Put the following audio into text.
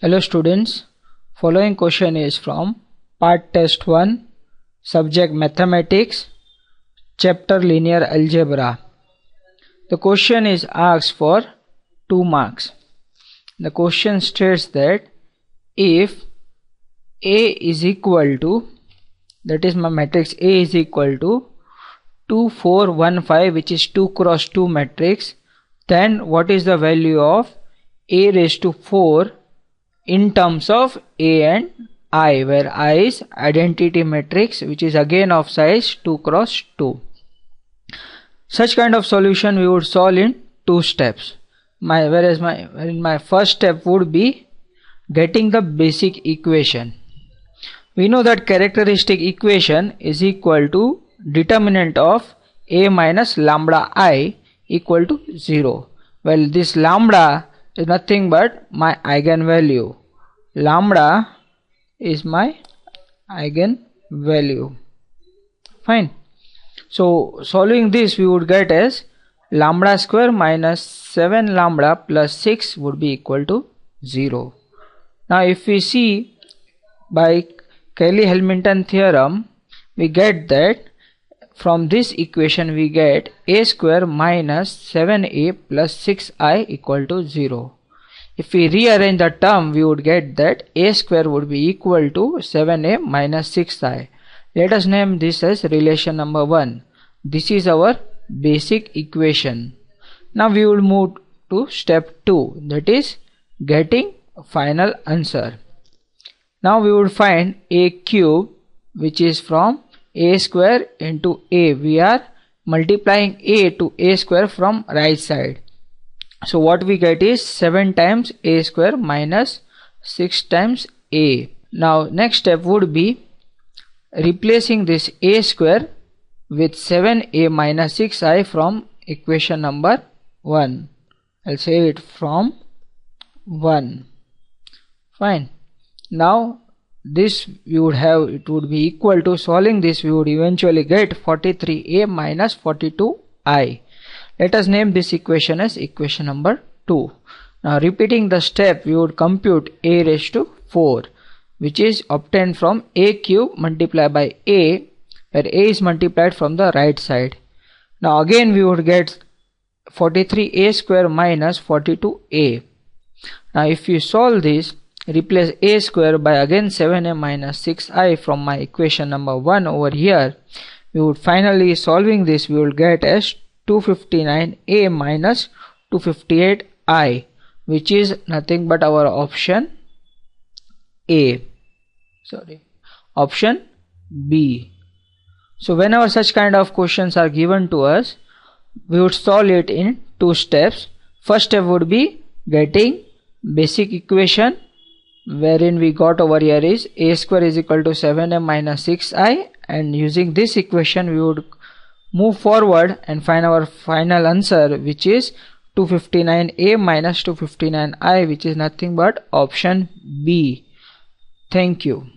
Hello students, following question is from part test 1, subject mathematics, chapter linear algebra. The question is asked for 2 marks. The question states that if A is equal to, that is my matrix A is equal to 2 4 1 5, which is 2 cross 2 matrix, then what is the value of A raised to 4 in terms of A and I, where I is identity matrix, which is again of size 2 cross 2. Such kind of solution we would solve in 2 steps. Whereas my first step would be getting the basic equation. We know that characteristic equation is equal to determinant of A minus lambda I equal to 0. Well, this lambda is nothing but my eigenvalue. Lambda is my eigenvalue. Fine. So solving this, we would get as lambda square minus 7 lambda plus 6 would be equal to 0. Now if we see by Cayley-Hamilton theorem, we get that from this equation we get a square minus 7a plus 6i equal to 0. If we rearrange the term, we would get that a square would be equal to 7a minus 6i. Let us name this as relation number 1. This is our basic equation. Now we will move to step 2, that is getting final answer. Now we would find a cube, which is from a square into a. We are multiplying a to a square from right side. So what we get is 7 times a square minus 6 times a. Now next step would be replacing this a square with 7a minus 6i from equation number 1. I'll say it from 1. Fine. Now this we would have, it would be equal to, solving this we would eventually get 43a minus 42i. Let us name this equation as equation number 2. Now repeating the step, we would compute a raised to 4, which is obtained from a cube multiplied by a, where a is multiplied from the right side. Now again we would get 43a square minus 42a. Now if you solve this, replace a square by again 7a minus 6i from my equation number 1 over here, we would finally, solving this, we will get as 259a minus 258i, which is nothing but our option A. Option B. So whenever such kind of questions are given to us, we would solve it in 2 steps. First step would be getting basic equation, wherein we got over here is a square is equal to 7a minus 6i, and using this equation we would move forward and find our final answer, which is 259a minus 259i, which is nothing but option B. Thank you.